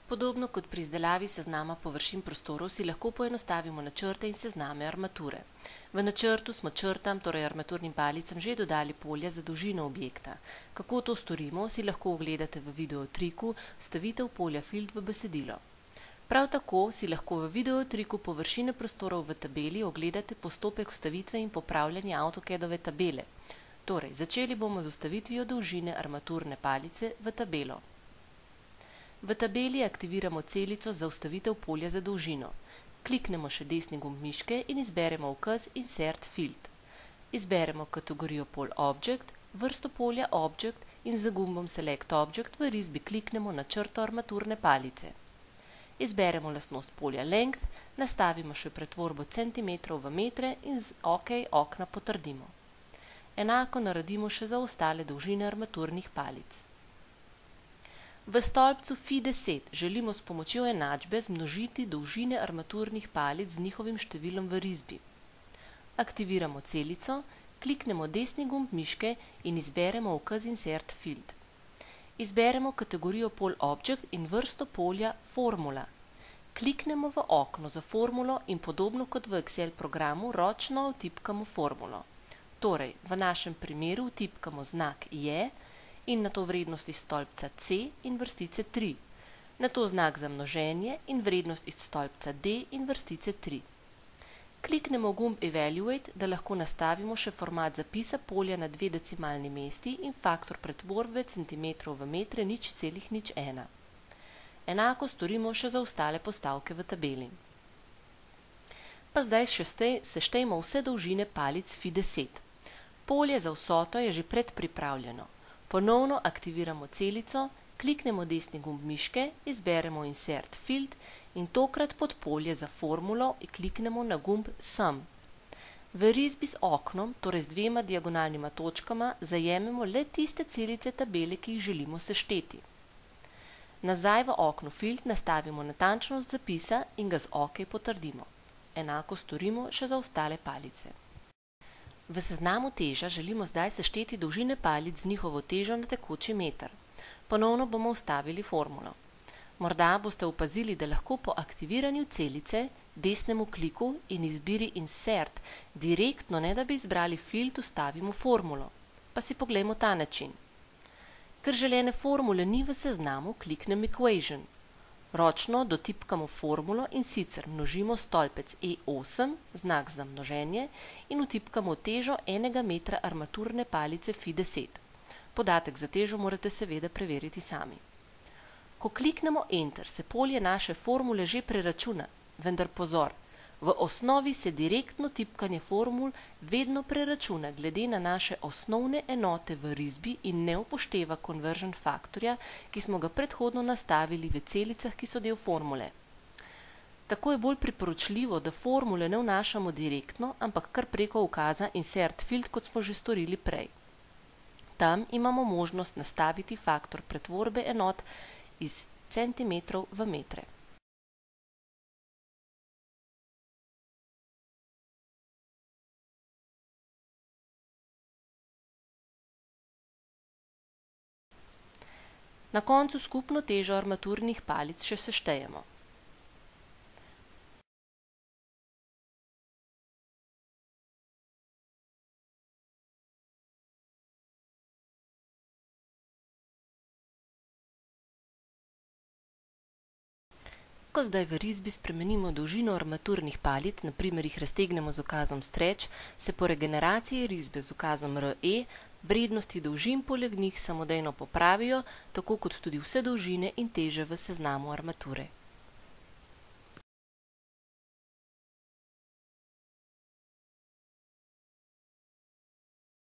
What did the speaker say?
Podobno kot pri izdelavi seznama površin prostorov si lahko poenostavimo načrte in sezname armature. V načrtu smo črtam, torej armaturnim palicam, že dodali polja za dolžino objekta. Kako to storimo, si lahko ogledate v videotriku Vstavitev polja fild v besedilo. Prav tako si lahko v videotriku Površine prostorov v tabeli ogledate postopek vstavitve in popravljanja AutoCAD-ove tabele. Torej, začeli bomo z vstavitvijo dolžine armaturne palice v tabelo. V tabeli aktiviramo celico za vstavitev polja za dolžino. Kliknemo še desni gumb miške in izberemo ukaz Insert Field. Izberemo kategorijo Pol Object, vrsto polja Object in z gumbom Select Object v risbi kliknemo na črto armaturne palice. Izberemo lastnost polja Length, nastavimo še pretvorbo centimetrov v metre in z OK okna potrdimo. Enako naredimo še za ostale dolžine armaturnih palic. V stolpcu Fi10 želimo s pomočjo enačbe zmnožiti dolžine armaturnih palic z njihovim številom v risbi. Aktiviramo celico, kliknemo desni gumb miške in izberemo ukaz Insert Field. Izberemo kategorijo Pol Object in vrsto polja Formula. Kliknemo v okno za formulo in podobno kot v Excel programu ročno vtipkamo formulo. Torej, v našem primeru vtipkamo znak je in nato vrednost iz stolpca C in vrstice 3, nato znak za množenje in vrednost iz stolpca D in vrstice 3. Kliknemo gumb Evaluate, da lahko nastavimo še format zapisa polja na 2 decimalni mesti in faktor pretvorbe centimetrov v metre 0,01. Enako storimo še za ostale postavke v tabeli. Pa zdaj še seštejmo vse dolžine palic Fi10. Polje za vsoto je že predpripravljeno. Ponovno aktiviramo celico, kliknemo desni gumb miške, izberemo Insert Field in tokrat pod polje za formulo in kliknemo na gumb Sum. V risbi z oknom, torej z 2 diagonalnima točkama, zajememo le tiste celice tabele, ki jih želimo sešteti. Nazaj v oknu Field nastavimo natančnost zapisa in ga z OK potrdimo. Enako storimo še za ostale palice. V seznamu teža želimo zdaj sešteti dolžine palic z njihovo težo na tekoči meter. Ponovno bomo vstavili formulo. Morda boste opazili, da lahko po aktiviranju celice, desnemu kliku in izbiri Insert direktno, ne da bi izbrali Field, vstavimo formulo. Pa si poglejmo ta način. Ker želene formule ni v seznamu, kliknem Equation. Ročno dotipkamo formulo in sicer množimo stolpec E8, znak za množenje, in vtipkamo težo 1 metra armaturne palice Fi10. Podatek za težo morate seveda preveriti sami. Ko kliknemo Enter, se polje naše formule že preračuna, vendar pozor, v osnovi se direktno tipkanje formul vedno preračuna glede na naše osnovne enote v risbi in ne upošteva conversion faktorja, ki smo ga predhodno nastavili v celicah, ki so del formule. Tako je bolj priporočljivo, da formule ne vnašamo direktno, ampak kar preko ukaza Insert Field, kot smo že storili prej. Tam imamo možnost nastaviti faktor pretvorbe enot iz centimetrov v metre. Na koncu skupno težo armaturnih palic še seštejemo. Ko zdaj v risbi spremenimo dolžino armaturnih palic, na primer jih raztegnemo z ukazom Stretch, se po regeneraciji risbe z ukazom RE vrednosti dolžin poleg njih samodejno popravijo, tako kot tudi vse dolžine in teže v seznamu armature.